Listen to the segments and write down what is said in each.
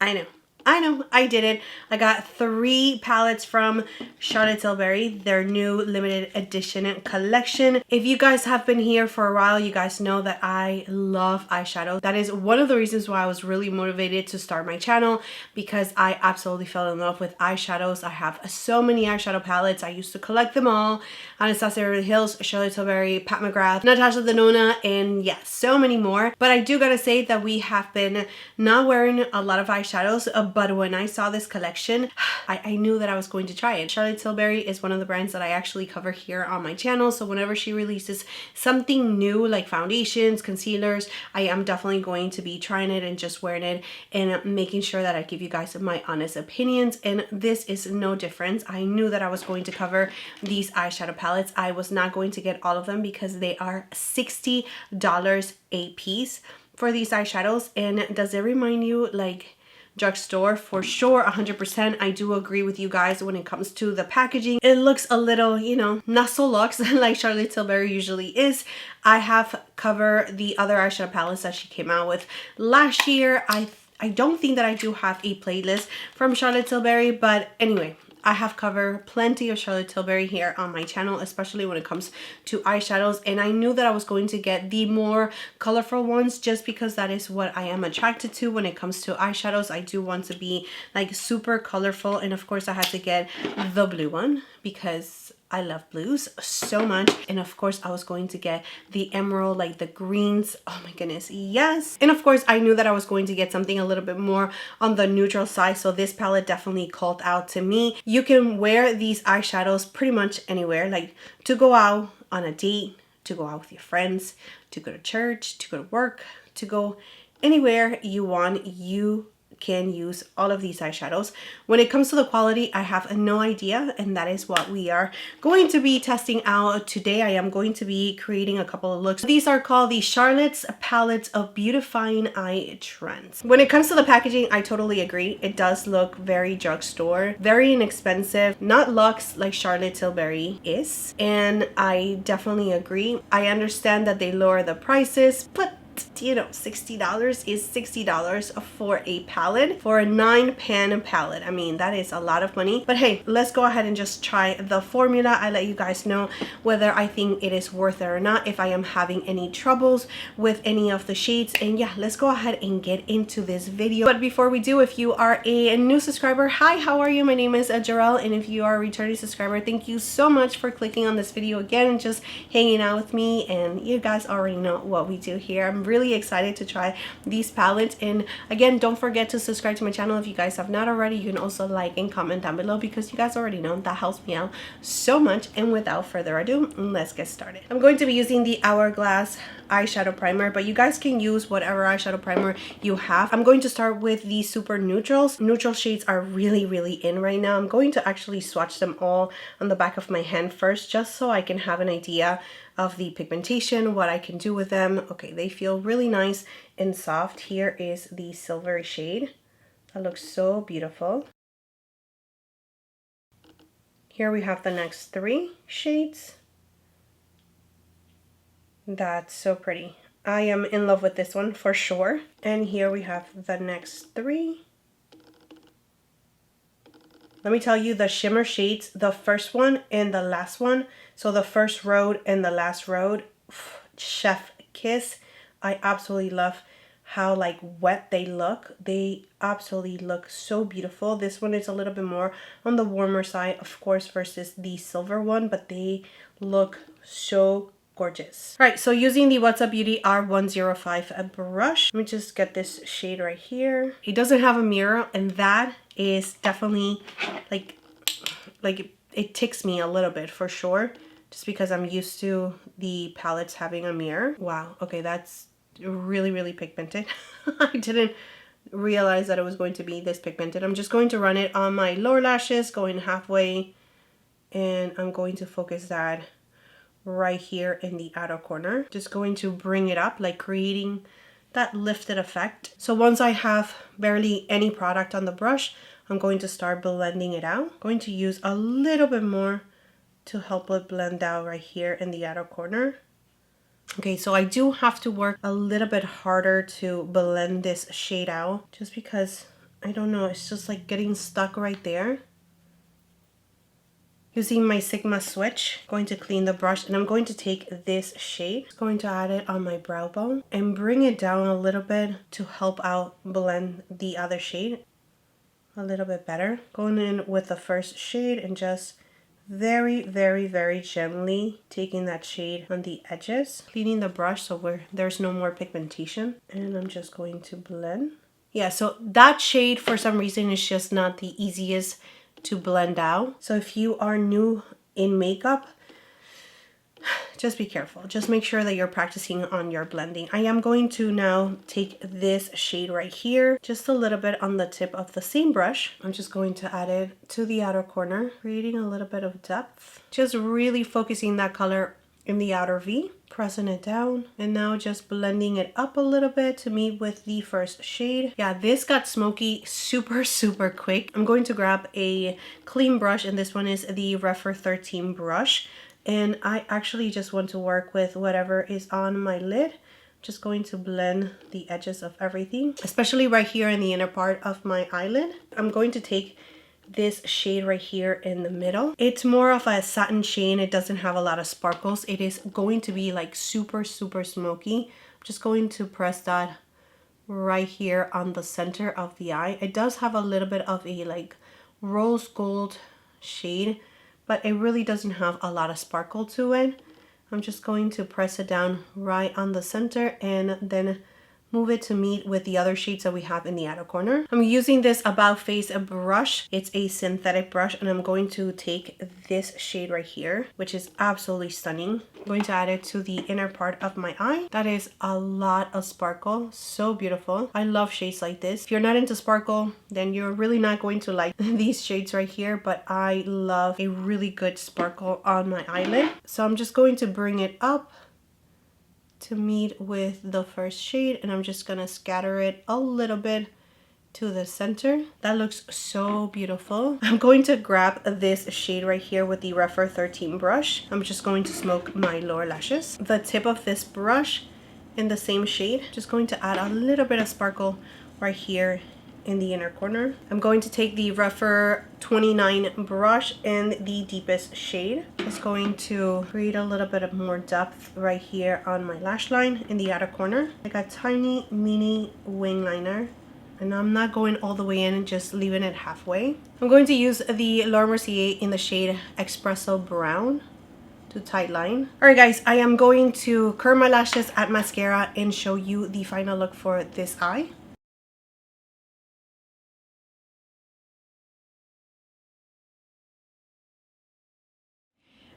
I know, I did it. I got 3 palettes from Charlotte Tilbury, their new limited edition collection. If you guys have been here for a while, you guys know that I love eyeshadow. That is one of the reasons why I was really motivated to start my channel, because I absolutely fell in love with eyeshadows. I have so many eyeshadow palettes. I used to collect them all. Anastasia Beverly Hills, Charlotte Tilbury, Pat McGrath, NATASHA, DENONA, and yes, so many more. But I do gotta say that we have been not wearing a lot of eyeshadows, but when I saw this collection, I knew that I was going to try it. Charlotte Tilbury is one of the brands that I actually cover here on my channel, so whenever she releases something new like foundations, concealers, I am definitely going to be trying it and just wearing it and making sure that I give you guys my honest opinions, and this is no different. I knew that I was going to cover these eyeshadow palettes. I was not going to get all of them because they are $60 a piece for these eyeshadows. And does it remind you like drugstore? For sure, 100%. I do agree with you guys when it comes to the packaging. It looks a little, you know, not so luxe like Charlotte Tilbury usually is. I have covered the other eyeshadow palettes that she came out with last year. I don't think that I do have a playlist from Charlotte Tilbury, but anyway, I have covered plenty of Charlotte Tilbury here on my channel, especially when it comes to eyeshadows, and I knew that I was going to get the more colorful ones just because that is what I am attracted to when it comes to eyeshadows. I do want to be like super colorful, and of course I had to get the blue one because I love blues so much. And of course I was going to get the emerald, like the greens. Oh my goodness, yes. And of course I knew that I was going to get something a little bit more on the neutral side, so this palette definitely called out to me. You can wear these eyeshadows pretty much anywhere, like to go out on a date, to go out with your friends, to go to church, to go to work, to go anywhere you want. You can use all of these eyeshadows. When it comes to the quality, I have no idea, and that is what we are going to be testing out today. I am going to be creating a couple of looks. These are called the Charlotte's Palettes of Beautifying Eye Trends. When it comes to the packaging, I totally agree. It does look very drugstore, very inexpensive, not luxe like Charlotte Tilbury is, and I definitely agree. I understand that they lower the prices, but you know, $60 is $60 for a palette, for a 9-pan palette. I mean, that is a lot of money. But hey, let's go ahead and just try the formula. I let you guys know whether I think it is worth it or not, if I am having any troubles with any of the shades. And yeah, let's go ahead and get into this video. But before we do, if you are a new subscriber, hi, how are you? My name is Jarrell, and if you are a returning subscriber, thank you so much for clicking on this video again and just hanging out with me. And you guys already know what we do here. I'm really excited to try these palettes, and again, don't forget to subscribe to my channel if you guys have not already. You can also like and comment down below because you guys already know that helps me out so much. And without further ado, let's get started. I'm going to be using the Hourglass eyeshadow primer, but you guys can use whatever eyeshadow primer you have. I'm going to start with the super neutrals. Neutral shades are really in right now. I'm going to actually swatch them all on the back of my hand first, just so I can have an idea of the pigmentation, what I can do with them. Okay, they feel really nice and soft. Here is the silvery shade. That looks so beautiful. Here we have the next 3 shades. That's so pretty. I am in love with this one for sure. And here we have the next 3. Let me tell you, the shimmer shades, the first one and the last one, so the first Rhode and the last Rhode, chef kiss. I absolutely love how like wet they look. They absolutely look so beautiful. This one is a little bit more on the warmer side, of course, versus the silver one, but they look so gorgeous. All right, so using the What's Up Beauty R105 brush, let me just get this shade right here. It doesn't have a mirror, and that is definitely like it ticks me a little bit for sure, just because I'm used to the palettes having a mirror. Wow, okay, that's really pigmented. I didn't realize that it was going to be this pigmented. I'm just going to run it on my lower lashes, going halfway, and I'm going to focus that right here in the outer corner. Just going to bring it up, like creating that lifted effect. So once I have barely any product on the brush, I'm going to start blending it out. I'm going to use a little bit more to help it blend out right here in the outer corner. Okay, so I do have to work a little bit harder to blend this shade out, just because I don't know, it's just like getting stuck right there. Using my Sigma switch, going to clean the brush, and I'm going to take this shade, going to add it on my brow bone and bring it down a little bit to help out blend the other shade a little bit better. Going in with the first shade and just very, very, very gently taking that shade on the edges, cleaning the brush so there's no more pigmentation, and I'm just going to blend. Yeah, so that shade for some reason is just not the easiest to blend out. So if you are new in makeup, just be careful. Just make sure that you're practicing on your blending. I am going to now take this shade right here, just a little bit on the tip of the same brush. I'm just going to add it to the outer corner, creating a little bit of depth. Just really focusing that color in the outer V, pressing it down, and now just blending it up a little bit to meet with the first shade. Yeah, this got smoky super, super quick. I'm going to grab a clean brush, and this one is the Refer 13 brush. And I actually just want to work with whatever is on my lid. Just going to blend the edges of everything, especially right here in the inner part of my eyelid. I'm going to take this shade right here in the middle. It's more of a satin shade. It doesn't have a lot of sparkles. It is going to be like super, super smoky. I'm just going to press that right here on the center of the eye. It does have a little bit of a like rose gold shade, but it really doesn't have a lot of sparkle to it. I'm just going to press it down right on the center and then move it to meet with the other shades that we have in the outer corner. I'm using this About Face brush. It's a synthetic brush, and I'm going to take this shade right here, which is absolutely stunning. I'm going to add it to the inner part of my eye. That is a lot of sparkle. So beautiful. I love shades like this. If you're not into sparkle, then you're really not going to like these shades right here, but I love a really good sparkle on my eyelid. So I'm just going to bring it up to meet with the first shade, and I'm just gonna scatter it a little bit to the center. That looks so beautiful. I'm going to grab this shade right here with the Refer 13 brush. I'm just going to smoke my lower lashes. The tip of this brush in the same shade, just going to add a little bit of sparkle right here in the inner corner. I'm going to take the Refer 29 brush in the deepest shade. Just going to create a little bit of more depth right here on my lash line in the outer corner. I got tiny mini wing liner, and I'm not going all the way in and just leaving it halfway. I'm going to use the Laura Mercier in the shade Expresso Brown to tight line. Alright guys, I am going to curl my lashes, add mascara, and show you the final look for this eye.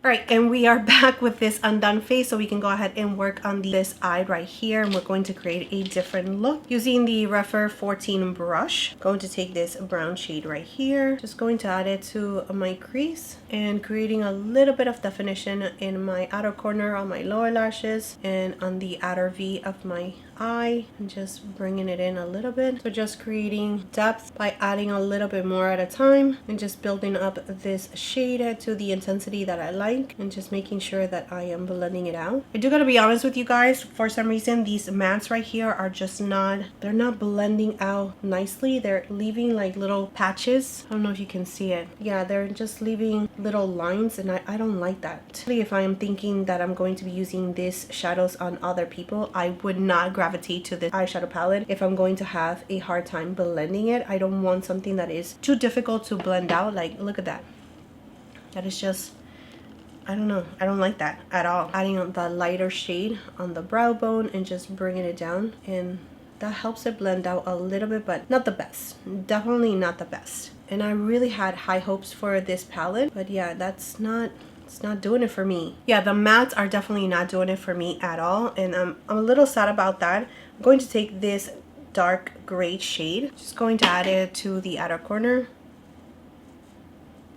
All right, and we are back with this undone face, so we can go ahead and work on this eye right here, and we're going to create a different look using the Refer 14 brush. Going to take this brown shade right here, just going to add it to my crease and creating a little bit of definition in my outer corner on my lower lashes and on the outer V of my eye, and just bringing it in a little bit. So just creating depth by adding a little bit more at a time and just building up this shade to the intensity that I like, and just making sure that I am blending it out. I do gotta be honest with you guys, for some reason these mattes right here are just they're not blending out nicely. They're leaving like little patches. I don't know if you can see it. Yeah, they're just leaving little lines, and I don't like that. Especially if I am thinking that I'm going to be using these shadows on other people, I would not gravitate to this eyeshadow palette if I'm going to have a hard time blending it. I don't want something that is too difficult to blend out. Like, look at that. That is just, I don't know. I don't like that at all. Adding on the lighter shade on the brow bone and just bringing it down, and that helps it blend out a little bit, but not the best. Definitely not the best. And I really had high hopes for this palette, but yeah, it's not doing it for me. Yeah, the mattes are definitely not doing it for me at all, and I'm a little sad about that. I'm going to take this dark gray shade, just going to add it to the outer corner,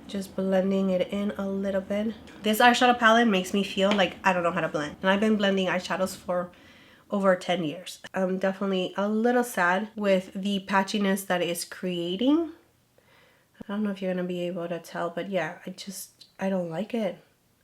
just blending it in a little bit. This eyeshadow palette makes me feel like I don't know how to blend, and I've been blending eyeshadows for over 10 years. I'm definitely a little sad with the patchiness that it's creating. I don't know if you're gonna be able to tell, but yeah, I don't like it.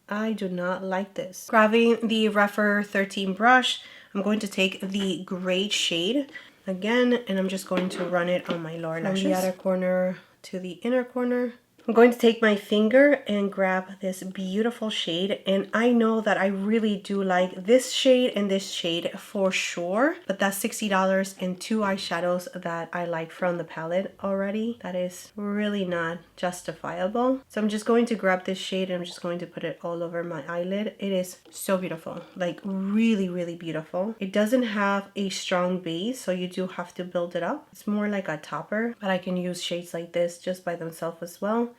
I do not like this. Grabbing the Refer 13 brush, I'm going to take the gray shade. again, and I'm just going to run it on my lower lashes. From the outer corner to the inner corner. I'm going to take my finger and grab this beautiful shade, and I know that I really do like this shade and this shade for sure, but that's $60 and 2 eyeshadows that I like from the palette already. That is really not justifiable. So I'm just going to grab this shade and I'm just going to put it all over my eyelid. It is so beautiful, like really, really beautiful. It doesn't have a strong base, so you do have to build it up. It's more like a topper, but I can use shades like this just by themselves as well.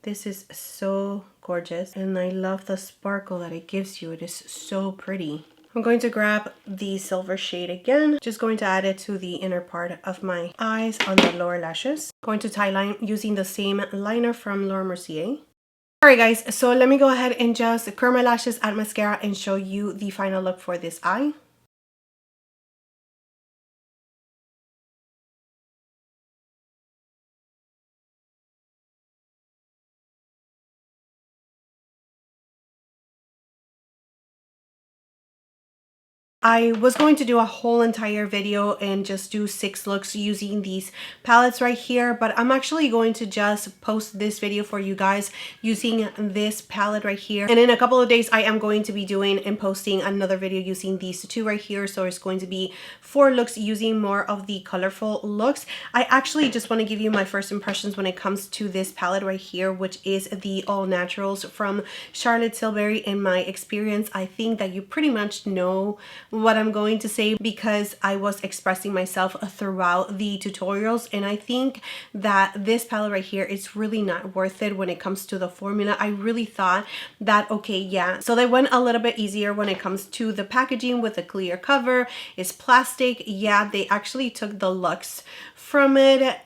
This is so gorgeous, and I love the sparkle that it gives you. It is so pretty. I'm going to grab the silver shade again. Just going to add it to the inner part of my eyes on the lower lashes. Going to tie line using the same liner from Laura Mercier. Alright guys, so let me go ahead and just curl my lashes, add mascara, and show you the final look for this eye. I was going to do a whole entire video and just do 6 looks using these palettes right here, but I'm actually going to just post this video for you guys using this palette right here. And in a couple of days, I am going to be doing and posting another video using these 2 right here. So it's going to be 4 looks using more of the colorful looks. I actually just want to give you my first impressions when it comes to this palette right here, which is the All Naturals from Charlotte Tilbury. In my experience, I think that you pretty much know what I'm going to say because I was expressing myself throughout the tutorials, and I think that this palette right here is really not worth it when it comes to the formula. I really thought that, okay, yeah, so they went a little bit easier when it comes to the packaging with a clear cover. It's plastic. Yeah, they actually took the luxe from it.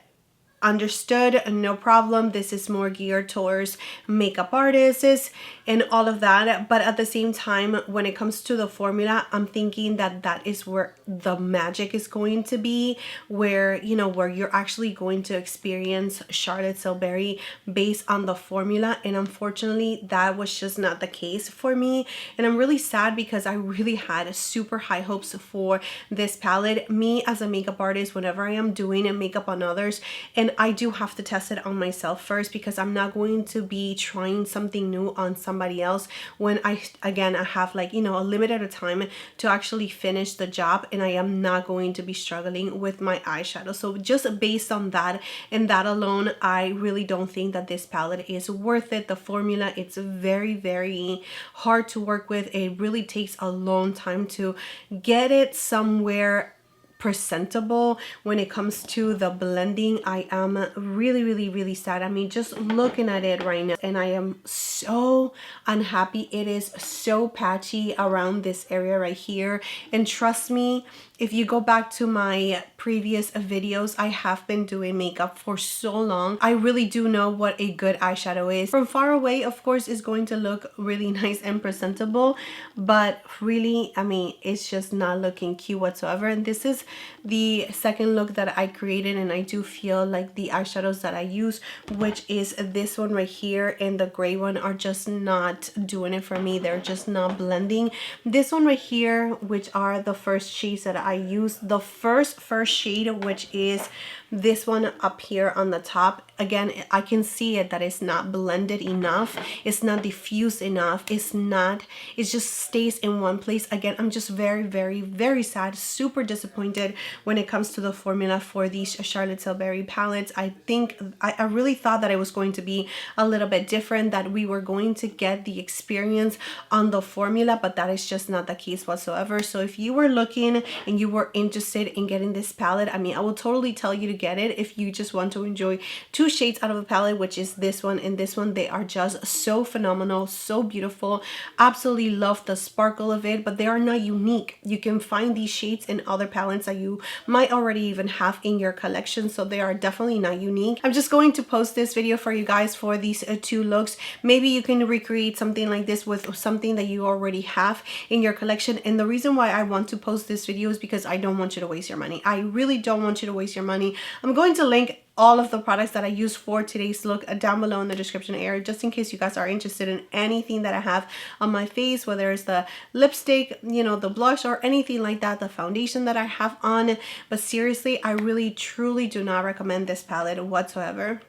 Understood, no problem. This is more geared towards makeup artists and all of that, but at the same time, when it comes to the formula, I'm thinking that that is where the magic is going to be, where, you know, where you're actually going to experience Charlotte Tilbury based on the formula. And unfortunately, that was just not the case for me, and I'm really sad because I really had super high hopes for this palette. Me as a makeup artist, whenever I am doing makeup on others, and I do have to test it on myself first, because I'm not going to be trying something new on somebody else when I have, like, you know, a limited time to actually finish the job, and I am not going to be struggling with my eyeshadow. So just based on that and that alone, I really don't think that this palette is worth it. The formula, it's very, very hard to work with. It really takes a long time to get it somewhere presentable. When it comes to the blending, I am really, really, really sad. I mean, just looking at it right now, and I am so unhappy. It is so patchy around this area right here, and trust me, if you go back to my previous videos, I have been doing makeup for so long. I really do know what a good eyeshadow is. From far away, of course, it's going to look really nice and presentable, but really, I mean, it's just not looking cute whatsoever. And this is the second look that I created, and I do feel like the eyeshadows that I use, which is this one right here and the gray one, are just not doing it for me. They're just not blending. This one right here, which are the first shades that I use, the first shade, which is this one up here on the top, again, I can see it that it's not blended enough, it's not diffused enough, it just stays in one place. Again, I'm just very, very, very sad, super disappointed when it comes to the formula for these Charlotte Tilbury palettes. I think I really thought that it was going to be a little bit different, that we were going to get the experience on the formula, but that is just not the case whatsoever. So if you were looking and you were interested in getting this palette, I mean, I will totally tell you to get it if you just want to enjoy 2 shades out of the palette, which is this one and this one. They are just so phenomenal, so beautiful. Absolutely love the sparkle of it, but they are not unique. You can find these shades in other palettes that you might already even have in your collection, so they are definitely not unique. I'm just going to post this video for you guys for these 2 looks. Maybe you can recreate something like this with something that you already have in your collection. And the reason why I want to post this video is because I don't want you to waste your money. I really don't want you to waste your money I'm going to link all of the products that I use for today's look down below in the description area, just in case you guys are interested in anything that I have on my face, whether it's the lipstick, you know, the blush or anything like that, the foundation that I have on. But seriously, I really truly do not recommend this palette whatsoever.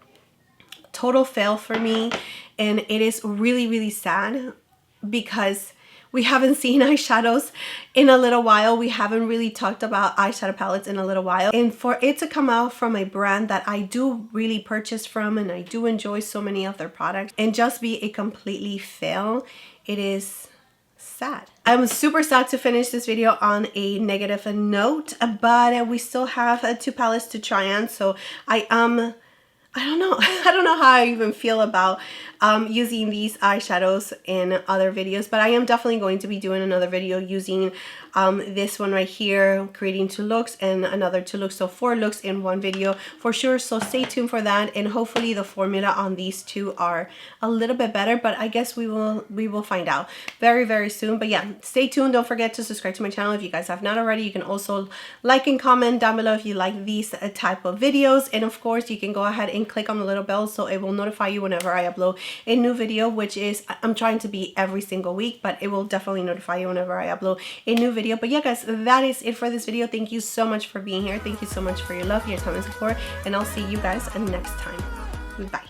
Total fail for me, and it is really, really sad because we haven't seen eyeshadows in a little while. We haven't really talked about eyeshadow palettes in a little while. And for it to come out from a brand that I do really purchase from and I do enjoy so many of their products and just be a completely fail, it is sad. I'm super sad to finish this video on a negative note, but we still have 2 palettes to try on. So I don't know. I don't know how I even feel about using these eyeshadows in other videos, but I am definitely going to be doing another video using this one right here, creating 2 looks and another 2 looks, so 4 looks in one video for sure. So stay tuned for that, and hopefully the formula on these 2 are a little bit better, but I guess we will find out very, very soon. But yeah, stay tuned. Don't forget to subscribe to my channel if you guys have not already. You can also like and comment down below if you like these type of videos, and of course you can go ahead and click on the little bell so it will notify you whenever I upload a new video, which is, I'm trying to be every single week, but it will definitely notify you whenever I upload a new video. But yeah guys, that is it for this video. Thank you so much for being here. Thank you so much for your love, your time and support, and I'll see you guys next time. Bye.